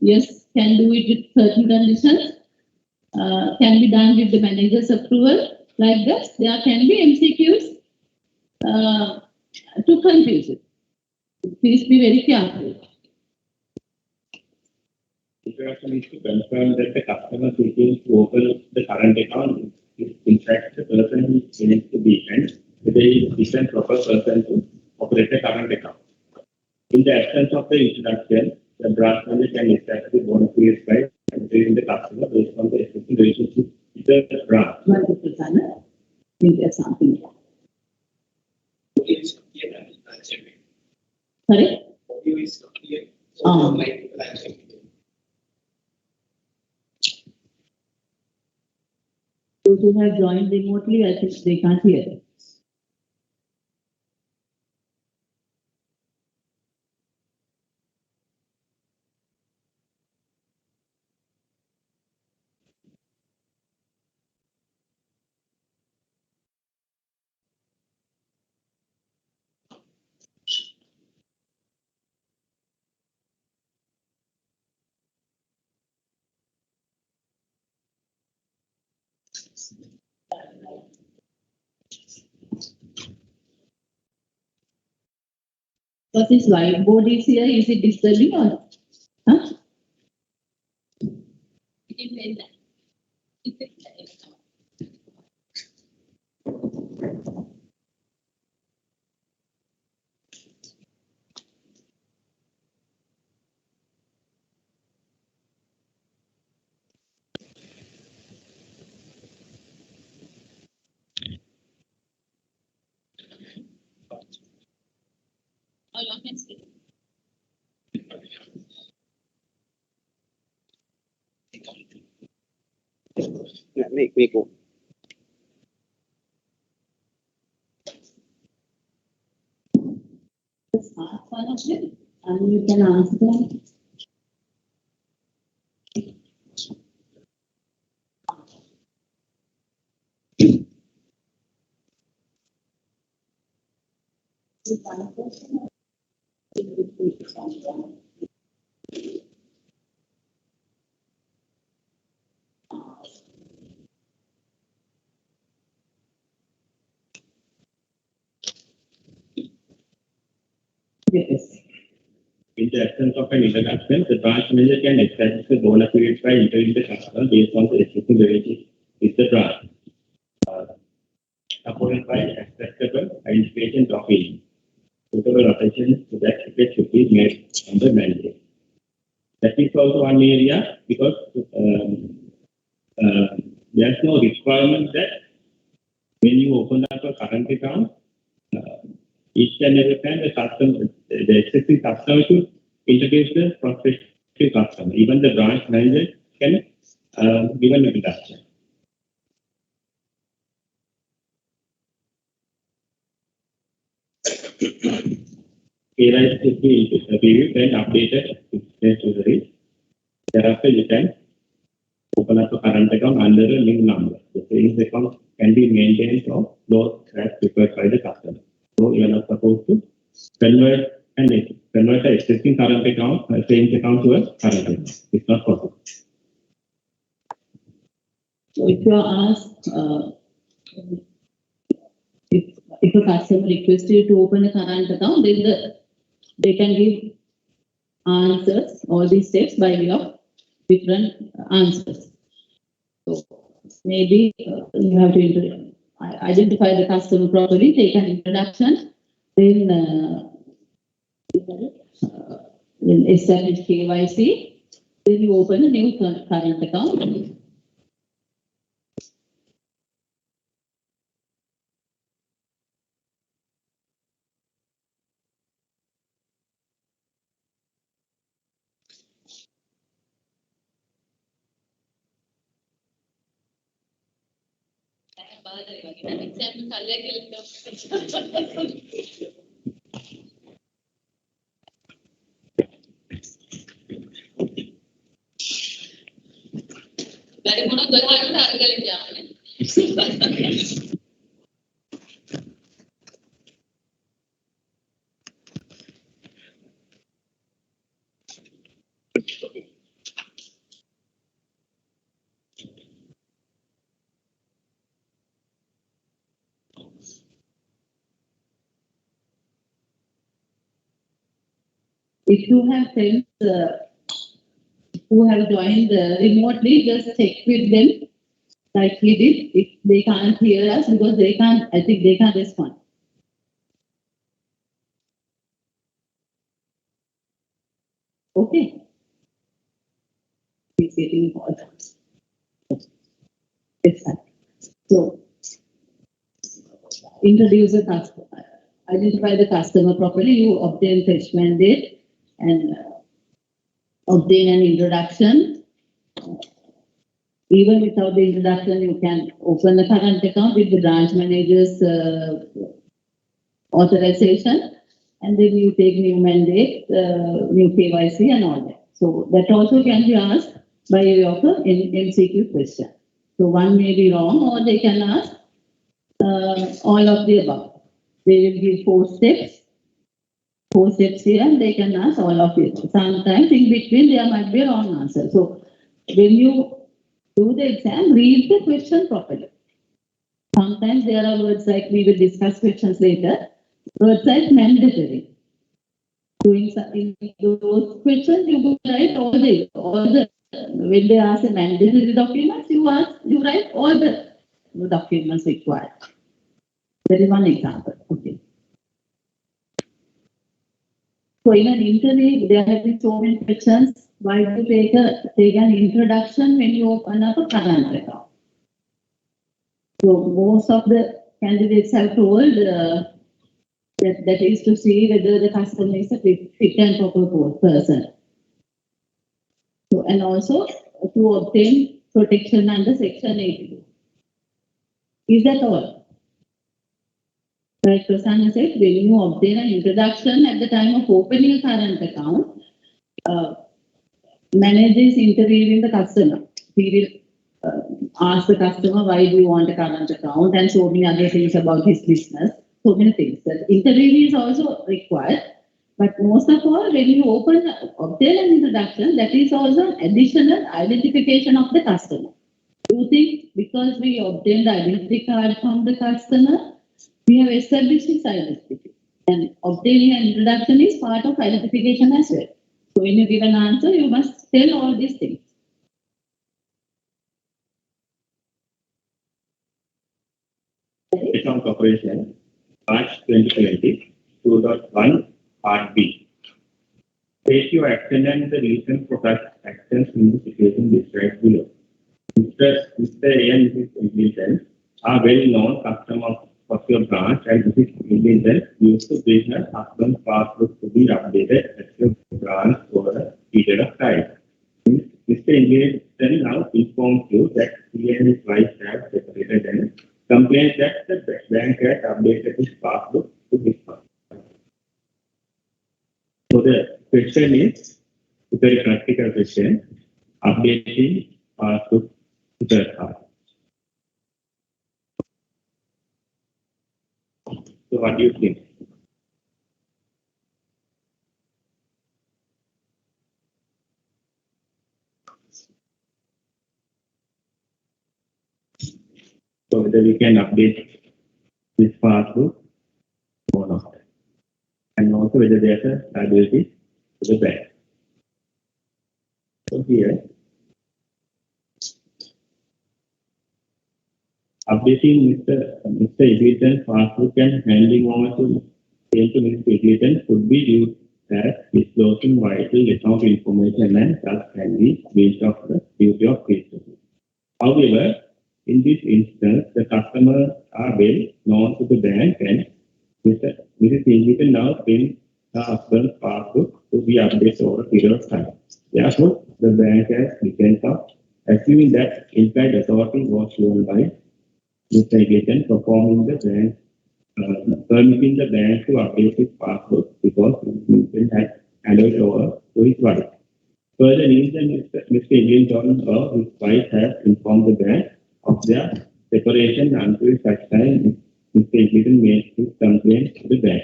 yes, can do it with certain conditions, can be done with the manager's approval. Like this, there can be MCQs to confuse it. Please be very careful. If you also need to confirm that the customer seeking to open the current account is in fact the person who needs to be, and there is different proper person to operate the current account. In the absence of the introduction, the branch manager can establish the bonus period by entering the customer based on the existing relationship with the branch. Wonderful, Sana. I think there's something. Sorry? Those who have joined remotely, I think they can't hear it. But this whiteboard is here, is it disturbing or not? Huh? Oh, you can speak. Me go. Just ask one of them and you can answer them. Yes. In the absence of an introduction, the branch manager can establish the bonus period by entering the customer based on the existing relationship with the branch. Supported by acceptable identification document. Suitable attention to that effect should be made on the manager. That is also one area because there's no requirement that when you open up a current account, each and every time the existing customer should introduce the prospective customer. Even the branch manager can give an introduction. KYC should be reviewed and updated to the reach. Thereafter, you can open up a current account under a new number. The savings account can be maintained or closed as required by the customer. So you are not supposed to convert the existing current account, savings account to a current account. It's not possible. So if you are asked, if a customer requests you to open a current account, then they can give answers, all these steps by way of different answers. So maybe you have to identify the customer properly, take an introduction, then establish KYC, then you open a new current account. Dari mana tuh harga lagi if you have friends who have joined remotely, just check with them like we did. If they can't hear us because they can't, I think they can't respond. Okay. It's getting important. It's fine. So, introduce the customer, identify the customer properly, you obtain fetch mandate and obtain an introduction. Even without the introduction, you can open a current account with the branch manager's authorization, and then you take new mandate, new KYC and all that. So that also can be asked by way of an MCQ question. So one may be wrong, or they can ask all of the above. They will give four steps here, and they can ask all of it. Sometimes in between there might be a wrong answer. So when you do the exam, read the question properly. Sometimes there are words like, we will discuss questions later, words like mandatory. So in those questions, you will write all the, when they ask a mandatory documents, you write all the documents required. That is one example. Okay. So in an interview, there have been so many questions. Why do you take an introduction when you open up a current account? So most of the candidates have told that is to see whether the customer is a fit and proper person. So, and also to obtain protection under Section 82. Is that all? Like Prasanna said, when you obtain an introduction at the time of opening a current account, manager is interviewing the customer. He will ask the customer, why do you want a current account, and so many other things about his business, so many things. The interview is also required, but most of all, when you obtain an introduction, that is also additional identification of the customer. You think because we obtained the identity card from the customer, we have established his identity, and obtaining an introduction is part of identification as well. So when you give an answer, you must tell all these things. Account operation, March 2020, 2.1, Part B. State your action and the reason for such actions in the situation described below. Mr. A and Mrs. Ingleton are well-known customers of your branch, and Mrs. Ingleton used to bring her husband's passbook to be updated at your branch over a period of time. Mr. Ingleton now informs you that he and his wife have separated and complains that the bank had updated his passbook to his passbook. So the question is a very practical question, updating passbook to the card. So what do you think? So whether we can update this passbook or not. And also whether there's a liability to the bank. So here, updating Mr. Ingleton's passbook and handing over to Mr. Ingleton could be used as disclosing vital account information and thus can be breach of the duty of secrecy. However, in this instance, the customers are well known to the bank, and Mrs. Ingleton now brings her husband's passbook to be updated over a period of time. Therefore, the bank has defense of assuming that implied authority was shown by Mr. Ingleton performing the bank, permitting the bank to update his passbook because Ingleton had handed over to his wife. Further, Mr. Ingleton or his wife has informed the bank of their separation until such time Mr. Ingleton made his complaint to the bank.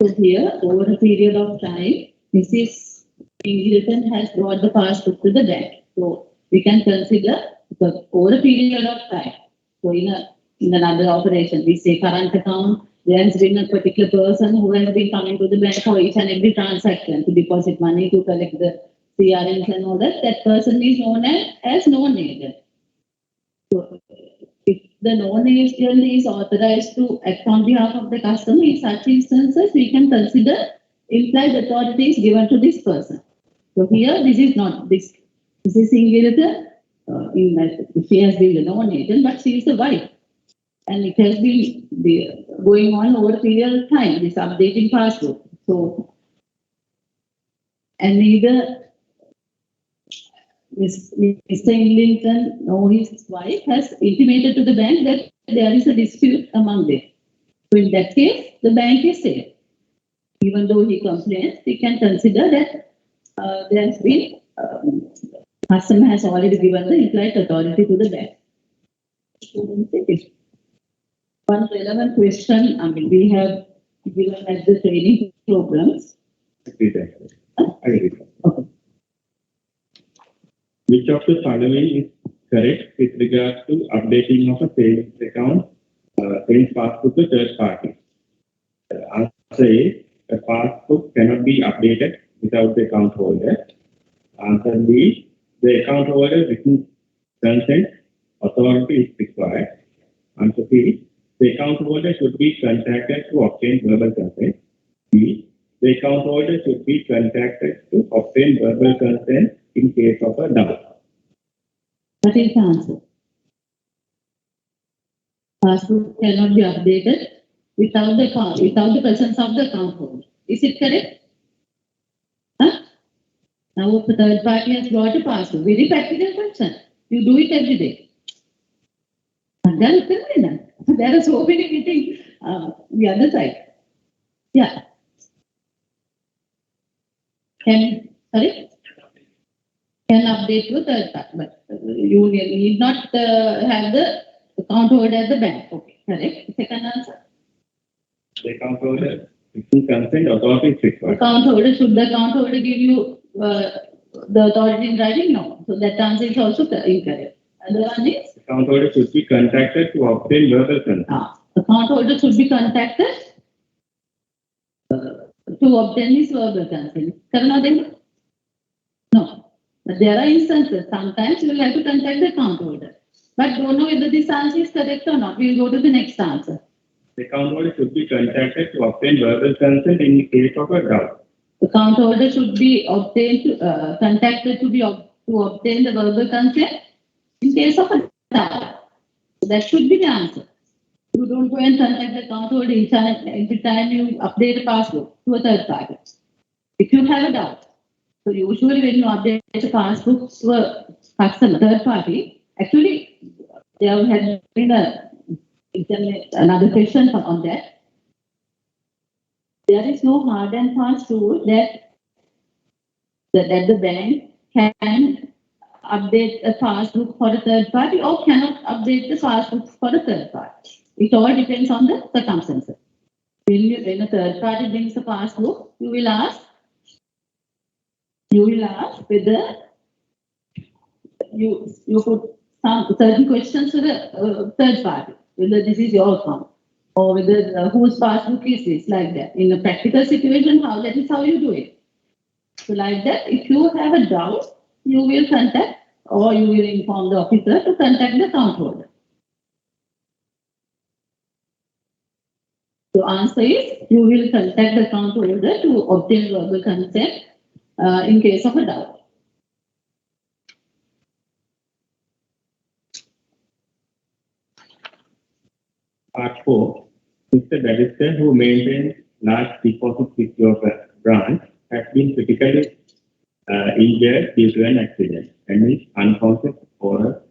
So here, over a period of time, Mrs. Ingleton has brought the passbook to the bank. So we can consider over a period of time. So in a in another operation. We say current account, there has been a particular person who has been coming to the bank for each and every transaction to deposit money, to collect the CRNs and all that. That person is known as known agent. So, if the known agent is authorized to act on behalf of the customer, in such instances, we can consider implied authority is given to this person. So here, this is not this. This is singular. She has been the known agent, but she is the wife, and it has been going on over a period of time. This updating password. So, and neither Mr. Eglinton nor his wife has intimated to the bank that there is a dispute among them. So in that case, the bank is safe. Even though he complains, we can consider that there has been customer has already given the implied authority to the bank. One relevant question, we have given at the training programs. Okay. Which of the following is correct with regards to updating of a savings account, savings passbook to third party? Answer A, a passbook cannot be updated without the account holder. Answer B, the account holder written consent authority is required. Answer C, the account holder should be contacted to obtain verbal consent. B, the account holder should be contacted to obtain verbal consent in case of a doubt. What is the answer? Passbook cannot be updated without the presence of the account holder. Is it correct? Huh? Now, if the third party has brought a passbook, very practical question. You do it every day. There are so many meetings the other side. Yeah. Can update to third party, but you need not have the account holder at the bank. Okay, correct. Second answer. The account holder written consent authority is required. Account holder, should the account holder give you the authority in writing? No. So that answer is also incorrect. Other one is? Account holder should be contacted to obtain verbal consent. Account holder should be contacted to obtain his verbal consent. No. But there are instances, sometimes you will have to contact the account holder. But don't know whether this answer is correct or not. We will go to the next answer. The account holder should be contacted to obtain verbal consent in case of a doubt. Account holder should be contacted to obtain the verbal consent in case of a doubt. That should be the answer. You don't go and contact the account holder every time you update a password to a third party. If you have a doubt. So usually when you update a passbook to a customer, third party, actually there has been another question on that. There is no hard and fast rule that the bank can update a passbook for a third party or cannot update the passbook for a third party. It all depends on the circumstances. When a third party brings a passbook, you will ask whether you put some certain questions to the third party, whether this is your account or whether whose passbook is this, like that. In a practical situation, that is how you do it. So like that, if you have a doubt, you will contact or you will inform the officer to contact the account holder. So answer is, you will contact the account holder to obtain verbal consent in case of a doubt. Part 4. Mr. Barrister, who maintains large deposits with your branch, has been critically injured due to an accident and is unconscious for the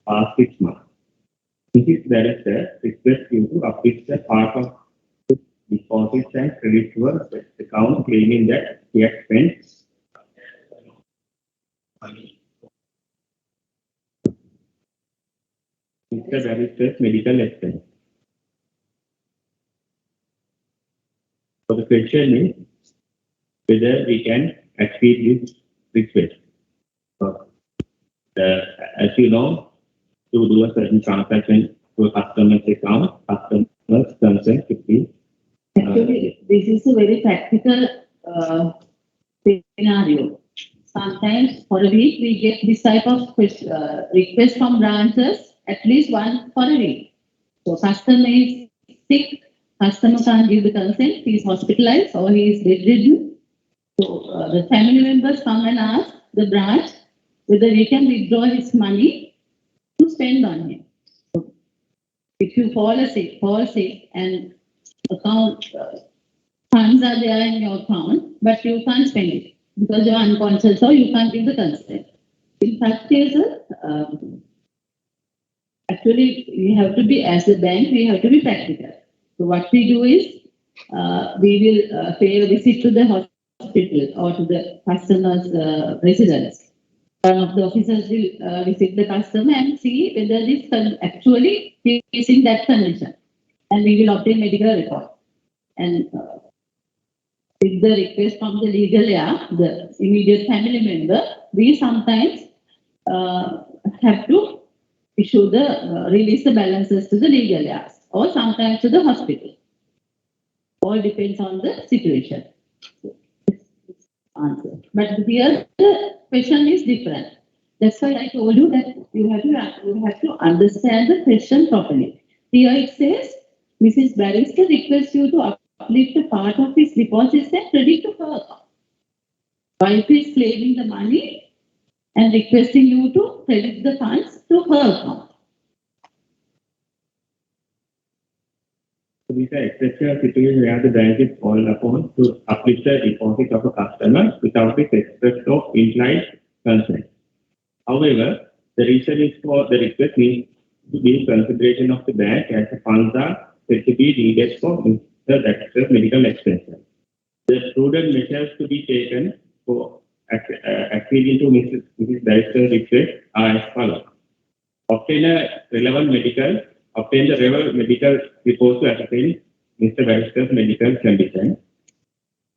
past 6 months. Mrs. Barrister requests you to update the part of deposits and credit to her account, claiming that he has spent Mr. Barrister's medical expense. So the question is whether we can achieve this request. So, as you know, to do a certain transaction to a customer's account, customer's consent should be. Actually, this is a very practical scenario. Sometimes for a week, we get this type of request from branches, at least one for a week. So customer is sick, customer can't give the consent, he is hospitalized or he is bedridden. So the family members come and ask the branch whether we can withdraw his money to spend on him. So if you fall sick and account funds are there in your account, but you can't spend it because you're unconscious or you can't give the consent. In such cases, actually, we have to be, as a bank, we have to be practical. So what we do is, we will pay a visit to the hospital or to the customer's residence. One of the officers will visit the customer and see whether this actually is in that condition. And we will obtain medical record. And with the request from the legal heir, the immediate family member, we sometimes have to issue the release the balances to the legal heirs or sometimes to the hospital. All depends on the situation. Answer. But here the question is different. That's why I told you that you have to understand the question properly. Here it says, Mrs. Barrister requests you to uplift a part of his deposits and credit to her account. Wife is claiming the money and requesting you to credit the funds to her account. So these are exceptional situations where the bank is called upon to uplift the deposit of a customer without his express or implied consent. However, the reason is for the request needs to be in consideration of the bank as the funds are said to be needed for the medical expenses. The prudent measures to be taken for acceding to Mrs. Barrister's request are as follows. Obtain the relevant medical report to ascertain Mr. Barrister's medical condition.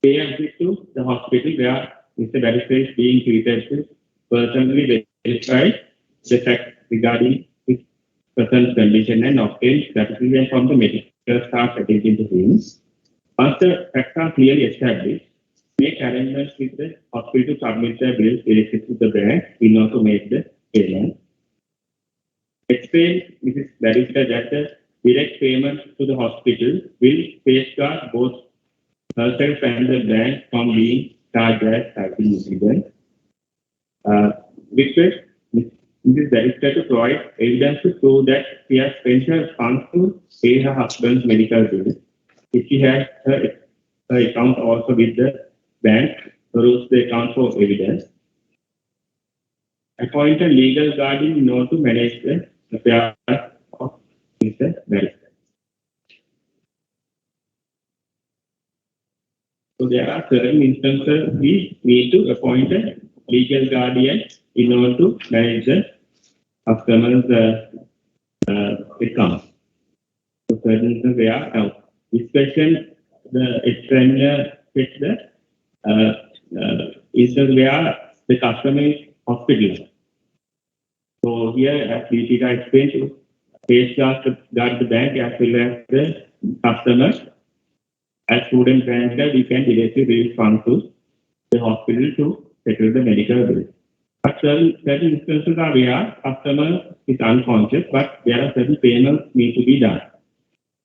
Pay a visit to the hospital where Mr. Barrister is being treated to personally verify the facts regarding his present condition and obtain certification from the medical staff attending to him. Once the facts are clearly established, make arrangements with the hospital to submit their bills directly to the bank in order to make the payment. Explain Mrs. Barrister that the direct payment to the hospital will safeguard both herself and the bank from being charged as typing incident. Request Mrs. Barrister to provide evidence to prove that she has spent her funds to pay her husband's medical bills. If she has her account also with the bank, peruse the account for evidence. Appoint a legal guardian in order to manage the affairs of Mr. Barrister. So there are certain instances we need to appoint a legal guardian in order to manage the customer's account. So certain instances they are now. This question, the examiner checks the instance where the customer is hospitalized. So here, as Deepika explained, to safeguard the bank as well as the customers. As student banker, we can directly raise funds to the hospital to settle the medical bill. But certain instances are where customer is unconscious, but there are certain payments need to be done.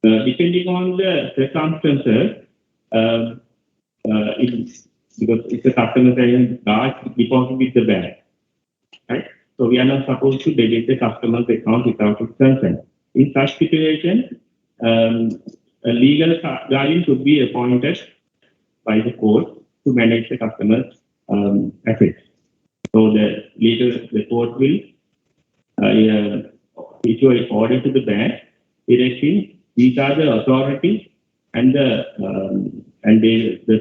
Depending on the circumstances, because it's a customer having large deposit with the bank, right? So we are not supposed to debit the customer's account without his consent. In such situation, a legal guardian should be appointed by the court to manage the customer's assets. So the court will issue an order to the bank directing these are the authorities and the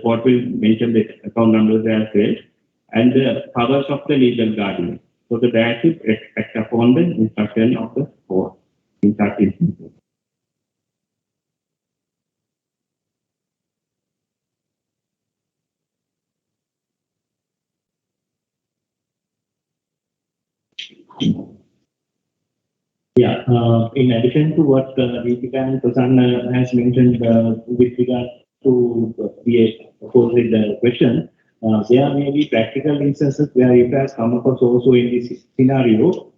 court will mention the account numbers as well and the powers of the legal guardian. So the bank should act upon the instruction of the court in such instances. Yeah, in addition to what Deepika and Prasanna has mentioned with regard to the opposite question, there may be practical instances where it has come across also in this scenario.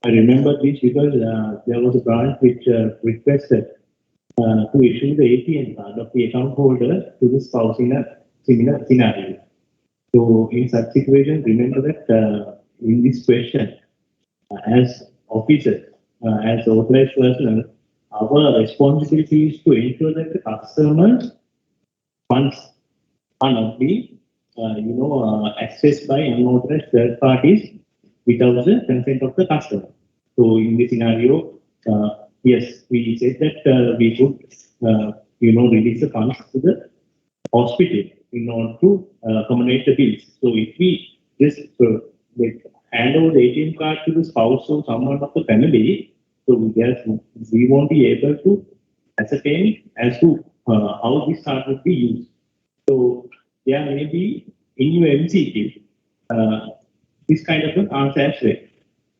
I remember this because there was a branch which requested to issue the ATM card of the account holder to the spouse in a similar scenario. So in such situations, remember that in this question, as officers, as authorized personnel, our responsibility is to ensure that the customer's funds are not being, accessed by unauthorized third parties without the consent of the customer. So in this scenario, yes, we said that we should, release the funds to the hospital in order to accommodate the bills. So if we just hand over the ATM card to the spouse or someone of the family, so yes, we won't be able to ascertain as to how this card would be used. So there may be in your MCQ this kind of an answer as well.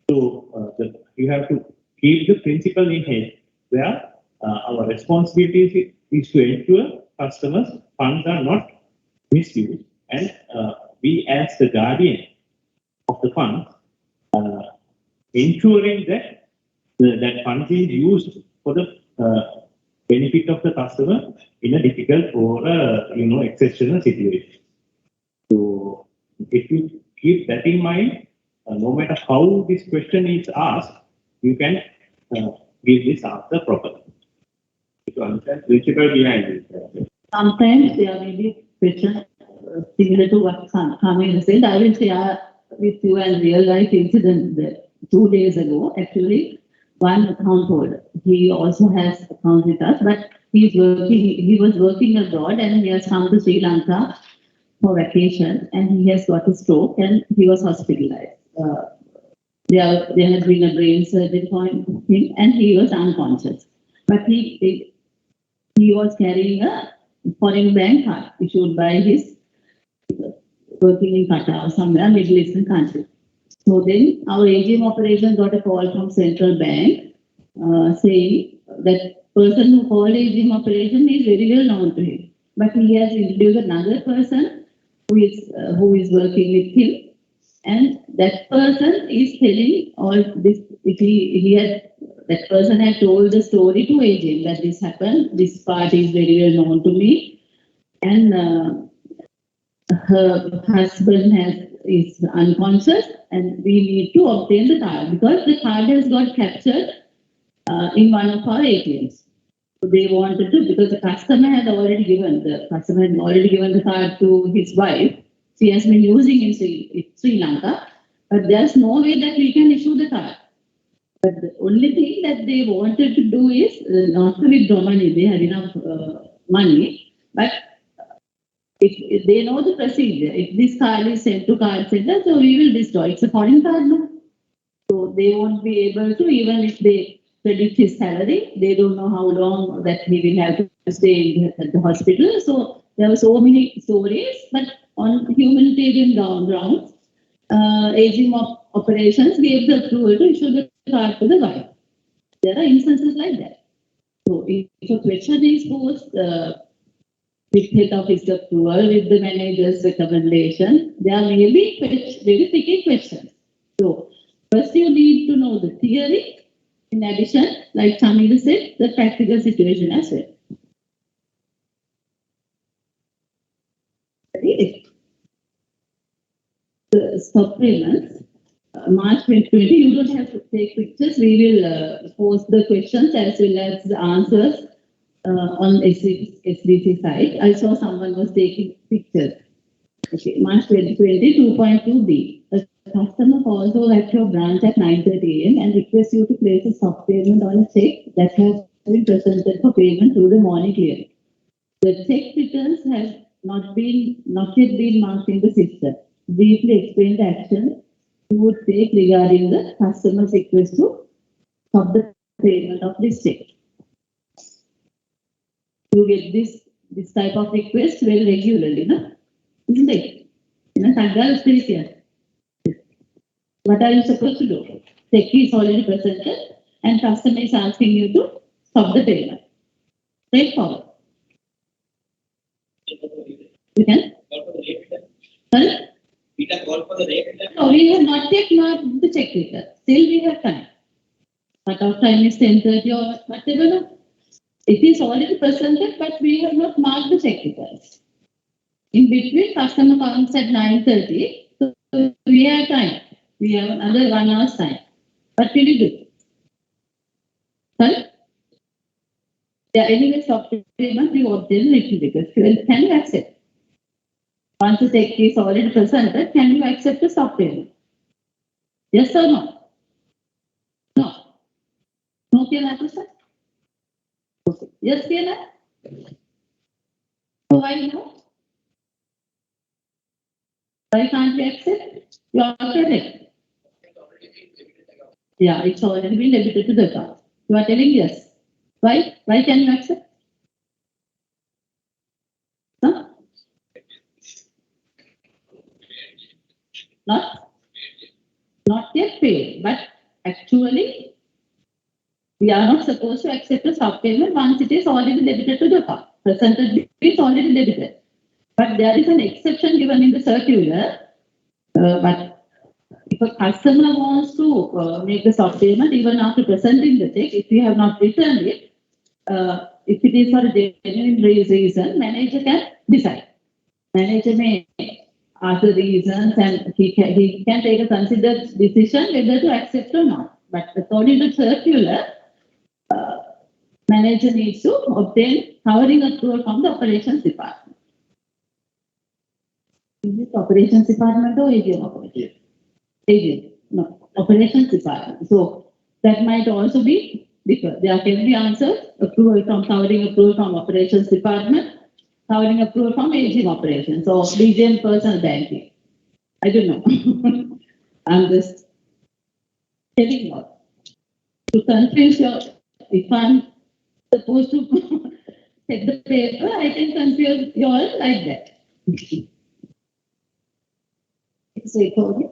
So you have to keep the principle in head where our responsibility is to ensure customers' funds are not misused, and we as the guardian of the funds ensuring that that funds is used for the benefit of the customer in a difficult or exceptional situation. So if you keep that in mind, no matter how this question is asked, you can give this answer properly. To understand principle behind it. Sometimes there may be questions similar to what Kamil said. I will share with you a real life incident that 2 days ago. Actually, one account holder, he also has account with us, but he was working abroad and he has come to Sri Lanka for vacation and he has got a stroke and he was hospitalized. There had been a brain surgery for him and he was unconscious. But he was carrying a foreign bank card issued by his working in Qatar or somewhere, Middle Eastern country. So then our AGM operation got a call from Central Bank saying that person who called AGM operation is very well known to him. But he has introduced another person who is working with him, and that person is telling all this. That person had told the story to AGM that this happened. This party is very well known to me, and her husband is unconscious, and we need to obtain the card because the card has got captured in one of our ATMs. So they wanted to, because the customer had already given the card to his wife. She has been using in Sri Lanka, but there's no way that we can issue the card. But the only thing that they wanted to do is not to withdraw money. They had enough money, but if they know the procedure, if this card is sent to card center, so we will destroy. It's a foreign card, no? So they won't be able to, even if they credit his salary, they don't know how long that he will have to stay at the hospital. So there were so many stories, but on humanitarian grounds, aging of operations gave the approval to issue the card to the wife. There are instances like that. So if a question is posed with head office approval, with the manager's recommendation, there may be very tricky questions. So first you need to know the theory. In addition, like Kamil said, the practical situation as well. The stop payments, March 2020, you don't have to take pictures. We will post the questions as well as the answers on SDC site. I saw someone was taking pictures. Okay, March 2020, 2.2b. A customer calls over at your branch at 9:30 a.m. and requests you to place a stop payment on a check that has been presented for payment through the morning clearing. The check returns have not yet been marked in the system. Briefly explain the action you would take regarding the customer's request to stop the payment of this check. You get this type of request very regularly, no? Isn't it? What are you supposed to do? check is already presented and customer is asking you to stop the payment. Straightforward. You can? Sorry? We can call for the rate. No, we have not yet marked the check return. Still we have time. But our time is 10:30 or whatever. No? It is already presented, but we have not marked the check returns. In between, customer comes at 9:30, so we have time. We have another 1 hour's time. What will you do? Sorry? Yeah, anyway, stop payment, you obtain little because can you accept? Once the check is already presented, can you accept the stop payment? Yes or no? No. No, can I present? Okay. Yes, can I? So why no? Why can't we accept? You are correct. Yeah, it's already been debited to the account. You are telling yes. Why? Why can you accept? No? Not yet paid, but actually we are not supposed to accept a stop payment once it is already debited to the account. Presented is already debited. But there is an exception given in the circular. But if a customer wants to make the stop payment even after presenting the check, if we have not returned it, if it is for a genuine reason, manager can decide. Manager may ask the reasons and he can take a considered decision whether to accept or not. But according to circular, manager needs to obtain covering approval from the operations department. Is it operations department or AGM operations? AGM, no, operations department. So that might also be because there can be answers, approval from covering approval from operations department, covering approval from AGM operations or BGM personal banking. I don't know. I'm just telling you to confuse your, if I'm supposed to set the paper, I can confuse you all like that. It's recorded.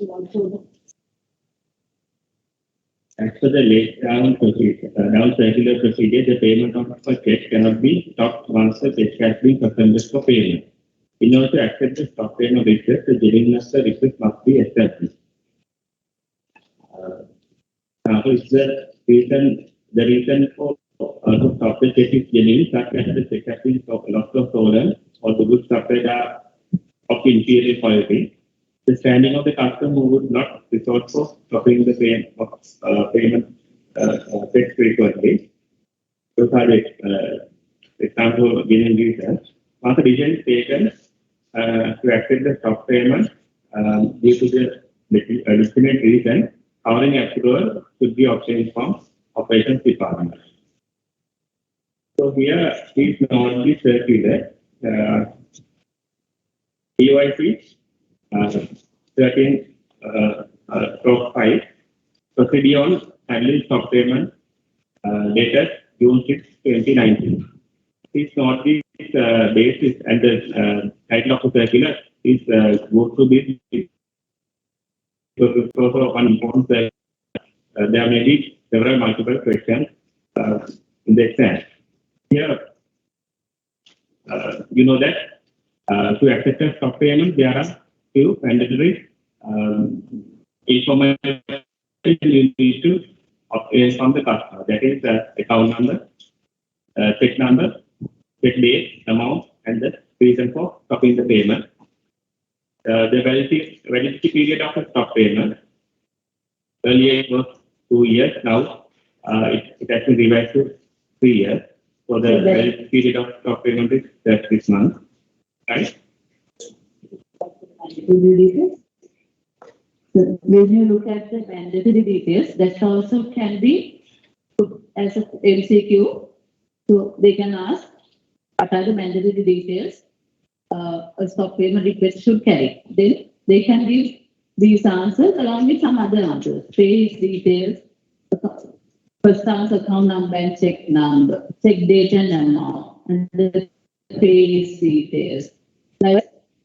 You want to As per the laid down procedure, down circular procedure, the payment of a check cannot be stopped once the check has been presented for payment. In order to accept the stop payment request, the genuineness of the request must be established. Now, if the reason for to stop the check is genuine, such as the check has been lost or stolen, or the goods supplied are of inferior quality, the standing of the customer would not resort for stopping the payment checks frequently. Those are the example given reasons. Once the decision is taken to accept the stop payment due to the legitimate reason, covering approval should be obtained from operations department. So here, please note the circular EYC 13/5 procedure on handling stop payment dated June 6, 2019. Please note this basis and the title of the circular is go through this because of one important there may be several multiple questions in the exam. Here, you know that to accept a stop payment, there are few mandatory information you need to obtain from the customer. That is account number, check number, check date, amount, and the reason for stopping the payment. The validity period of the stop payment. Earlier it was 2 years. Now it has been revised to 3 years. So the validity period of stop payment is 6 months. Right? So when you look at the mandatory details, that also can be put as a MCQ. So they can ask what are the mandatory details a stop payment request should carry. Then they can give these answers along with some other answers. Page details, first answer account number and check number, check date and amount, and the page details. Like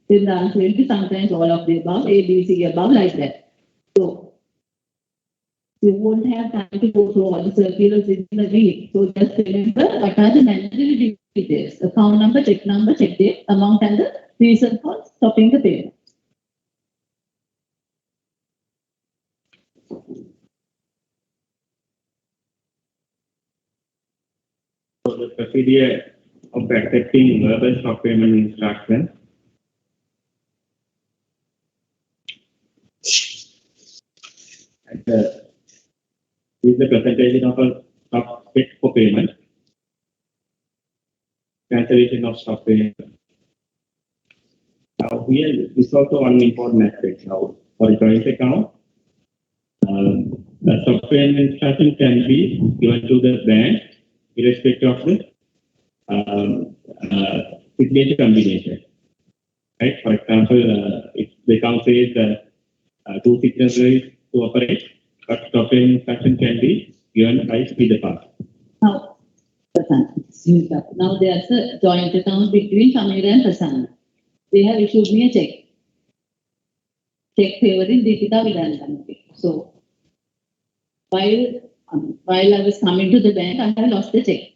then the answer will be sometimes all of the above, A, B, C above, like that. So You won't have time to go through all the circulars in the week. So just remember what are the mandatory details. Account number, check date, amount and the reason for stopping the payment. So the procedure of accepting verbal stop payment instruction. And is the presentation of a stop check for payment. Cancellation of stop payment. Now here is also one important aspect. Now for a joint account, the stop payment instruction can be given to the bank irrespective of the signature combination. Right? For example, if the account says two signatories to operate, but stop payment instruction can be given by either party. Now, now there's a joint account between Samir and Prasanna. They have issued me a check. Check favoring Deepika Vidantanaki. So, while I was coming to the bank, I have lost the check.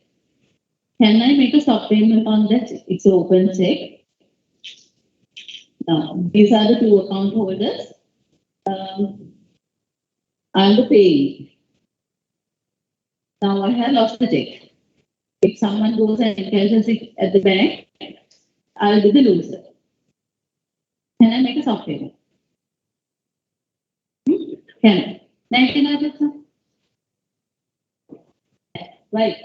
Can I make a stop payment on that? It's an open check. Now, these are the two account holders. I'm the payee. Now I have lost the check. If someone goes and encashes it at the bank, I'll be the loser. Can I make a stop payment? Can I? Can I do so? Right.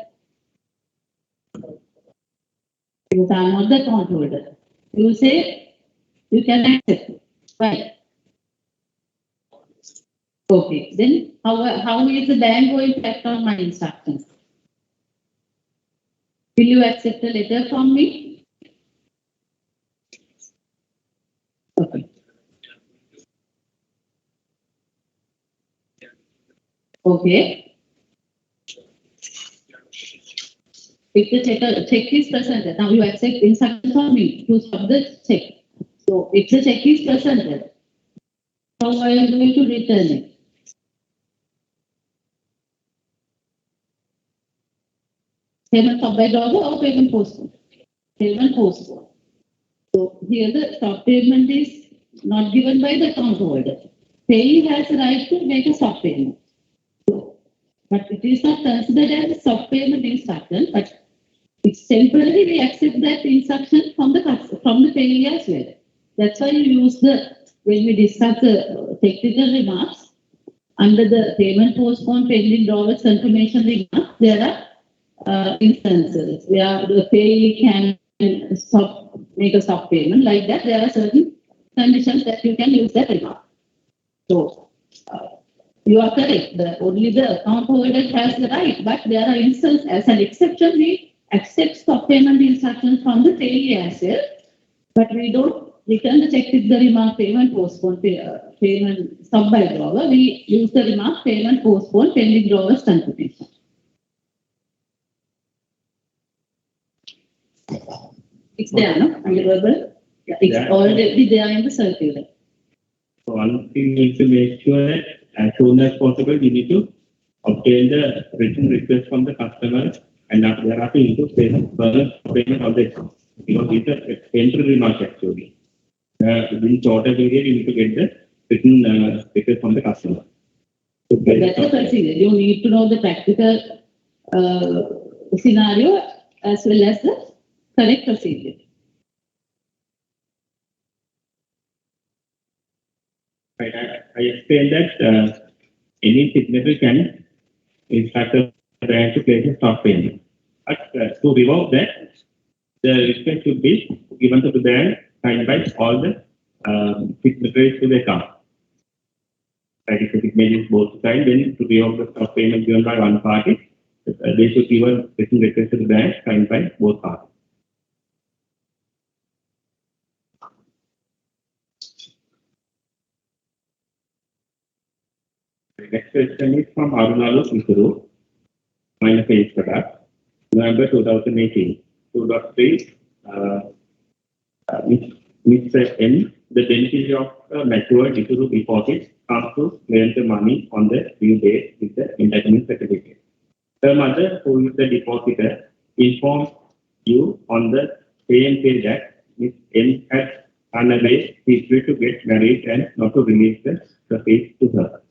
Because I'm not the account holder. You say you can accept it. Right. Okay. Then how is the bank going to act on my instructions? Will you accept a letter from me? Okay. Okay. If the check is presented, now you accept instructions from me to stop the check. So if the check is presented, how are you going to return it? Payment stop by dog or payment postpone? Payment postpone. So here the stop payment is not given by the account holder. Payee has the right to make a stop payment. So, but it is not considered as a stop payment instruction, but it's temporary. We accept that instruction from the payee as well. That's why you use when we discuss the technical remarks, under the payment postpone pending drawers confirmation remarks, there are instances where the payee can make a stop payment. Like that, there are certain conditions that you can use that remark. So, you are correct. Only the account holder has the right, but there are instances as an exception, we accept stop payment instructions from the payee as well, but we don't return the check with the remark payment postpone, payment stop by drawer. We use the remark payment postpone pending drawers confirmation. It's there, no? Under verbal? Yeah, it's already there in the circular. So one thing you need to make sure that as soon as possible, you need to obtain the written request from the customer, and thereafter you need to pay the payment of the account. Because it's an entry remark actually. Within shorter period, you need to get the written request from the customer. So that's the procedure. You need to know the practical scenario as well as the correct procedure. Right. I explained that any signatory can instruct the bank to place a stop payment. But to revoke that, the request should be given to the bank signed by all the signatories to the account. Right, if the signature is both signed, then to revoke the stop payment given by one party, they should give a written request to the bank signed by both parties. The next question is from Arunalu Isuru, minus page product, November 2018. 2.3, Mr. N, the beneficiary of matured Isuru deposit comes to claim the money on the due date with the entitlement certificate. Her mother, who is the depositor, informs you on the same day that Miss M had run away peacefully to get married and not to release the proceeds to her.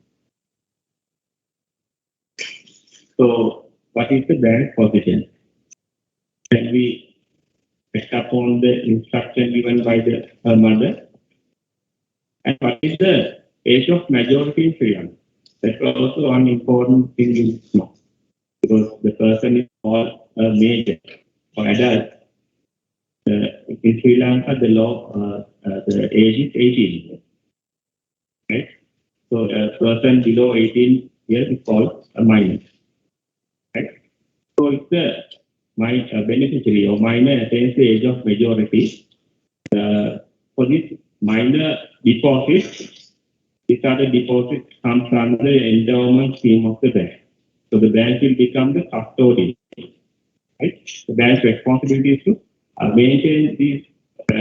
So, what is the bank's position? Can we act upon the instruction given by her mother? And what is the age of majority in Sri Lanka? That's also one important thing to know. Because the person is all a major or adult. In Sri Lanka, the law, the age is 18. Right? So a person below 18 years is called a minor. Right? So if the beneficiary or minor attains the age of majority, for this minor deposit, these are the deposits comes under the endowment scheme of the bank. So the bank will become the custodian. Right? The bank's responsibility is to maintain these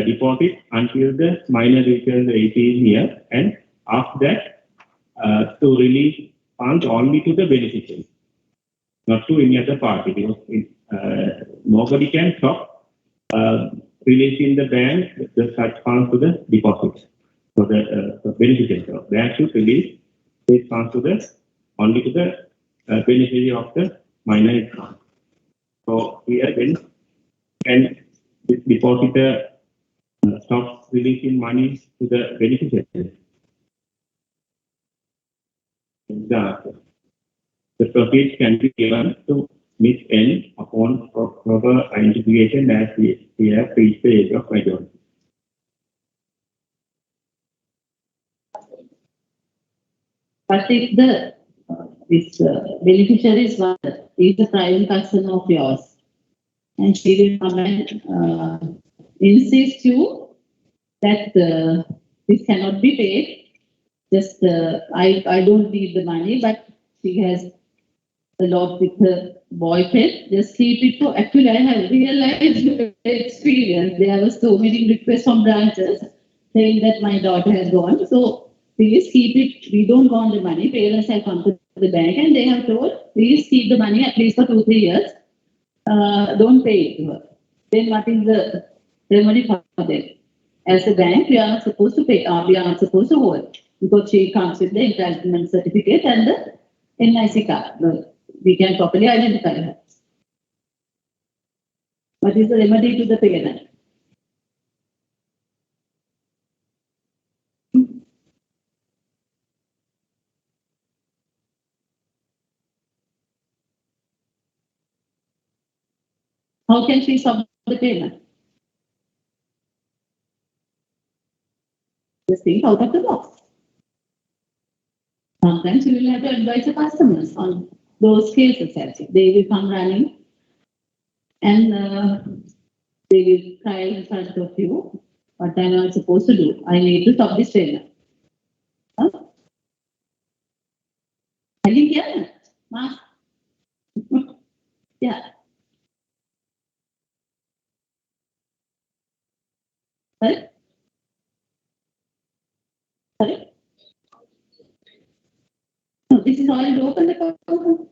deposits until the minor reaches 18 years, and after that, to release funds only to the beneficiary, not to any other party, because nobody can stop releasing the bank the such funds to the deposits. So the beneficiary, so bank should release these funds to the only to the beneficiary of the minor account. So here then, can this depositor stop releasing money to the beneficiary? The proceeds can be given to Miss N upon proper identification as we have reached the age of majority. But if the beneficiary's mother is a private customer of yours, and she will come and insist you that this cannot be paid. Just I don't need the money, but she has a lot with her boyfriend. Just keep it to. Actually, I have realized experience. There were so many requests from branches saying that my daughter has gone. So please keep it. We don't want the money. Parents have come to the bank and they have told, please keep the money at least for 2-3 years. Don't pay it to her. Then what is the remedy for them? As a bank, we are not supposed to pay, we are not supposed to hold, because she comes with the entitlement certificate and the NIC card. We can properly identify her. What is the remedy to the parent? How can she stop the payment? Just think out of the box. Sometimes you will have to advise the customers on those cases. Actually, they will come running and they will cry in front of you. What am I supposed to do? I need to stop this payment. Huh? I didn't hear that. Ma? Yeah. Sorry? Sorry? No, this is already open the account.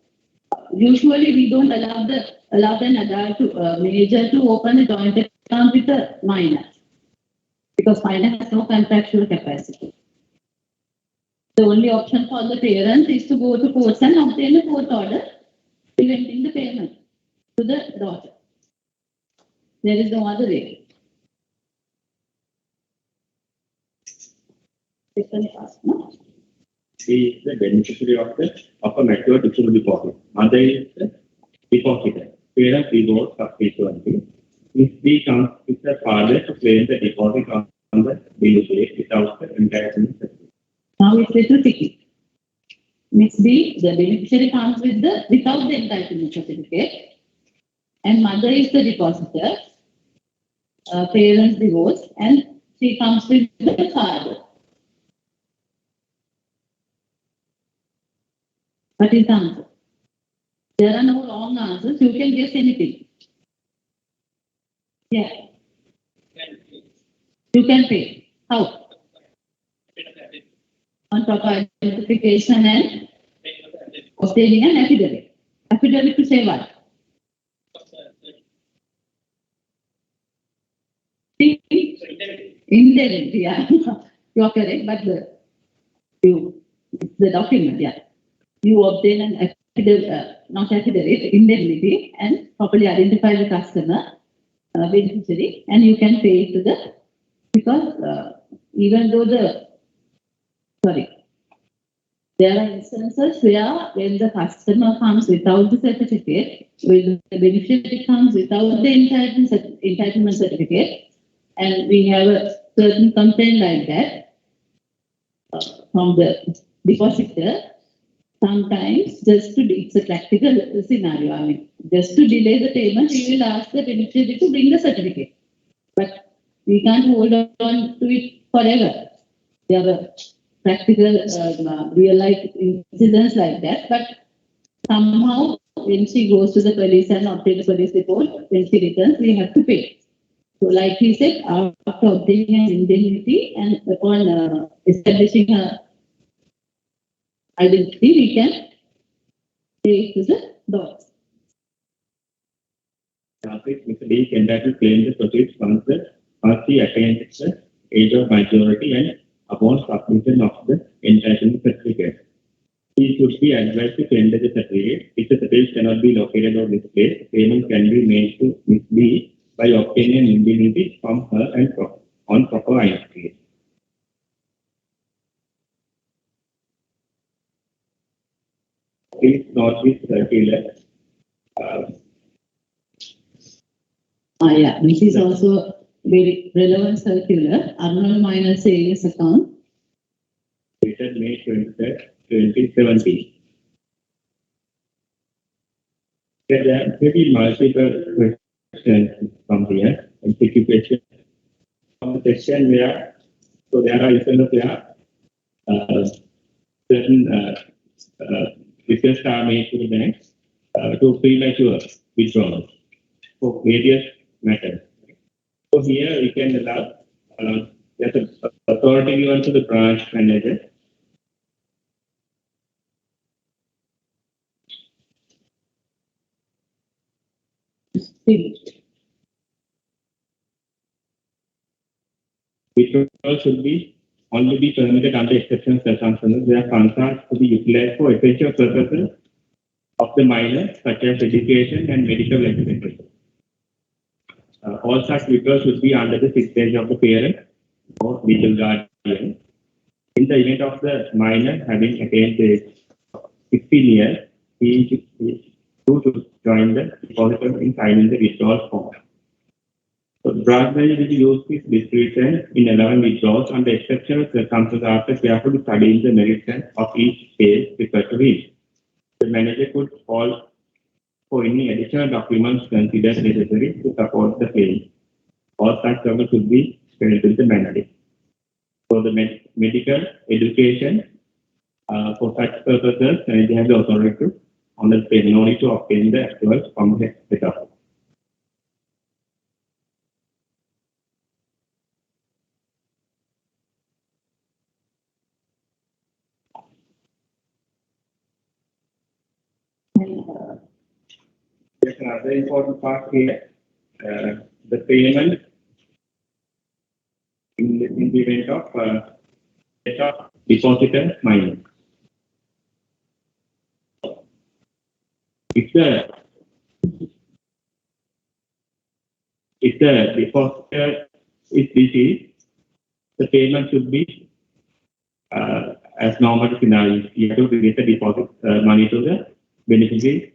Usually we don't allow an adult to major to open a joint account with a minor, because minor has no contractual capacity. The only option for the parents is to go to court and obtain a court order preventing the payment to the daughter. There is no other way. No? She is the beneficiary of a mature digital deposit. Mother is the depositor. Parents divorce subsequently. If we come with the father to claim the deposit on the bill date without the entitlement certificate. Now it's little tricky. Miss B, the beneficiary comes without the entitlement certificate, and mother is the depositor. Parents divorce, and she comes with the father. What is the answer? There are no wrong answers. You can guess anything. Yeah. You can pay. How? on proper identification and obtaining an affidavit. Affidavit to say what? Indemnity, yeah. You are correct, but the document, yeah. You obtain an affidavit, not affidavit, indemnity, and properly identify the customer, beneficiary, and you can pay it to the, because even though there are instances where when the customer comes without the certificate, when the beneficiary comes without the entitlement certificate, and we have a certain complaint like that from the depositor, sometimes just to, it's a practical scenario, I mean, just to delay the payment, we will ask the beneficiary to bring the certificate. But we can't hold on to it forever. There are practical, real life incidents like that, but somehow when she goes to the police and obtains a police report, when she returns, we have to pay. So like he said, after obtaining an indemnity and upon establishing her identity, we can pay it to the dogs. Mr. D is entitled to claim the proceeds once he attains the age of majority and upon submission of the entitlement certificate. He should be advised to tender the certificate. If the certificate cannot be located or displayed, payment can be made to Ms. D by obtaining an indemnity from her and on proper identity. Please note this circular. Yeah, this is also very relevant circular. Arnold Minor Savings Account. Dated May 23rd, 2017. There may be multiple questions from here. And take a question from the section where, so there are instances where certain requests are made to the banks to premature withdrawals for various matters. So here we can allow there's an authority given to the branch manager withdrawal should be only be permitted under exceptional circumstances where funds are to be utilized for essential purposes of the minor, such as education and medical expenses. All such withdrawals should be under the signature of the parent or legal guardian. In the event of the minor having attained the age of 16 years, he should join the depositor in signing the withdrawal form. So the branch manager will use this discretion in allowing withdrawals under exceptional circumstances after carefully studying the merits of each case referred to him. The manager could call for any additional documents considered necessary to support the claim. All such documents should be sent to the manager. For the medical education, for such purposes, manager has the authority to undertake no need to obtain the approvals from the head office. There's another important part here. The payment in the event of depositor minor. If the depositor is busy, the payment should be as normal scenario. You have to release the deposit money to the beneficiary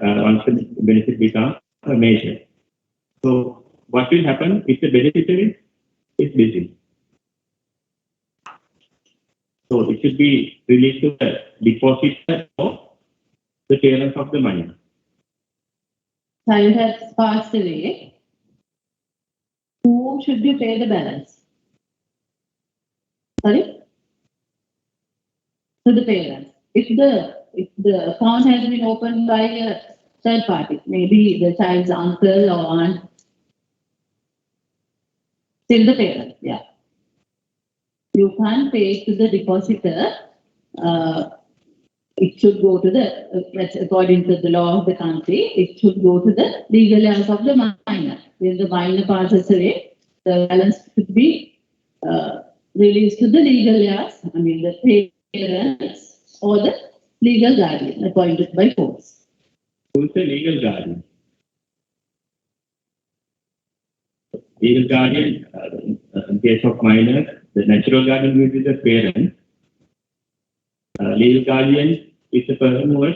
once the benefit becomes a measure. So what will happen if the beneficiary is busy? So it should be released to the depositor or the parents of the money. Child has passed away. Who should you pay the balance? Sorry? To the parents. If the account has been opened by a third party, maybe the child's uncle or aunt, still the parent, yeah. you can't pay it to the depositor. It should go to the, that's according to the law of the country, it should go to the legal heirs of the minor. When the minor passes away, the balance should be released to the legal heirs, I mean the parents or the legal guardian appointed by courts. Who is the legal guardian? Legal guardian, in case of minors, the natural guardian will be the parent. Legal guardian is the person who was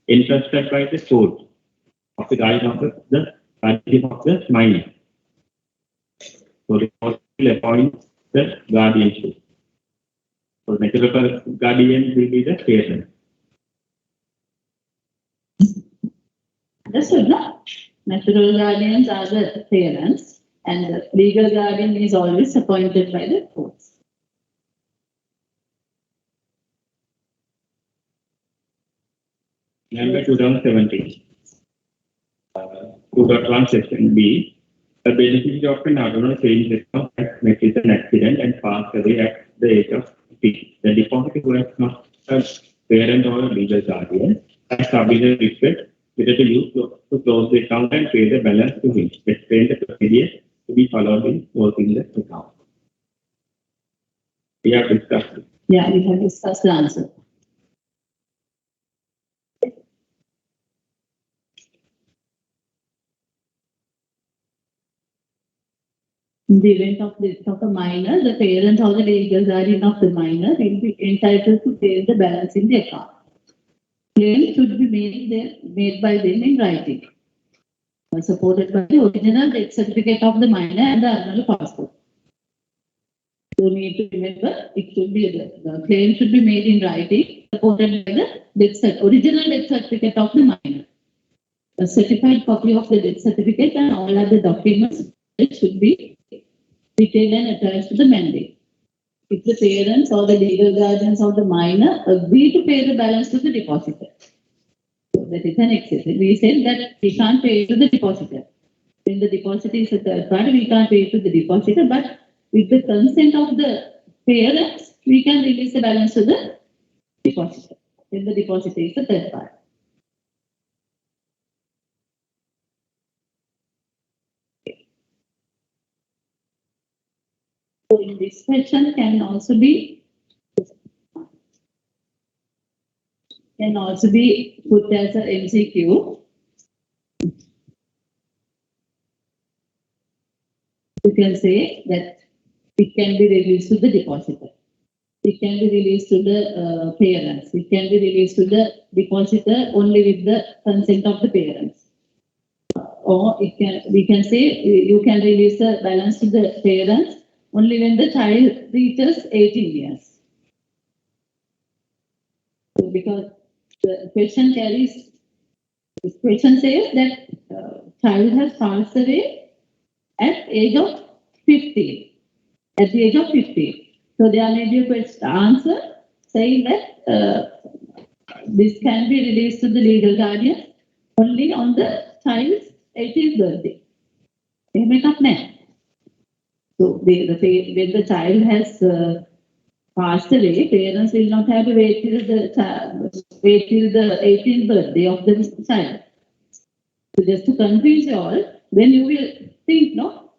entrusted by the court of the guardian of the guardian of the minor. So the court will appoint the guardianship. So natural guardian will be the parent. Understood, no? Natural guardians are the parents and the legal guardian is always appointed by the courts. Number 2017. 2.1 section B. The beneficiary of an autonomous savings account has met with an accident and passed away at the age of 50. The depositor who has not a parent or a legal guardian has submitted a request whether to use to close the account and pay the balance to him. Explain the procedure to be followed in closing the account. We have discussed it. Yeah, we have discussed the answer. In the event of death of a minor, the parent or the legal guardian of the minor will be entitled to pay the balance in the account. Claim should be made by them in writing, supported by the original death certificate of the minor and the original passport. You need to remember, it should be the claim should be made in writing, supported by the original death certificate of the minor. A certified copy of the death certificate and all other documents should be detailed and attached to the mandate. If the parents or the legal guardians of the minor agree to pay the balance to the depositor, so that is an exception. We said that we can't pay to the depositor. When the depositor is a third party, we can't pay to the depositor, but with the consent of the parents, we can release the balance to the depositor. When the depositor is a third party. So in this question can also be put as a MCQ. You can say that it can be released to the depositor. It can be released to the parents. It can be released to the depositor only with the consent of the parents. Or we can say you can release the balance to the parents only when the child reaches 18 years. So because the question carries, this question says that child has passed away at age of 15. At the age of 15. So there may be a question, answer saying that this can be released to the legal guardian only on the child's 18th birthday. So when the child has passed away, parents will not have to wait till the 18th birthday of the child. So just to confuse you all, then you will think, no?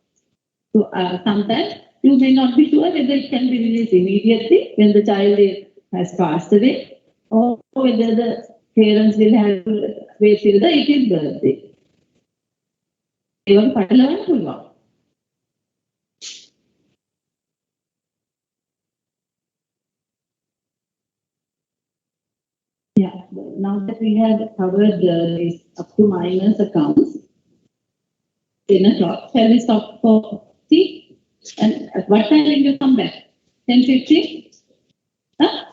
So sometimes you may not be sure whether it can be released immediately when the child has passed away, or whether the parents will have to wait till the 18th birthday. Yeah, now that we have covered this up to minors accounts, 10 o'clock, shall we stop for tea? And at what time will you come back? 10:50? Huh?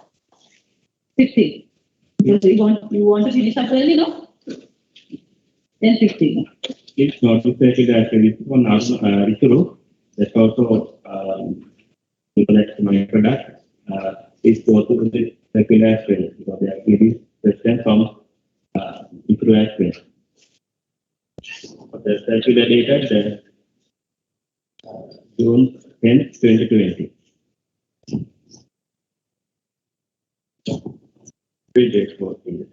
50. Because you want to finish up early, no? 10:50. It's not to say that this one Rishuru, that's also like my product is also the circular as well, because they are giving question from Rishuru as well. The circular data, June 10, 2020. We'll take 4 minutes.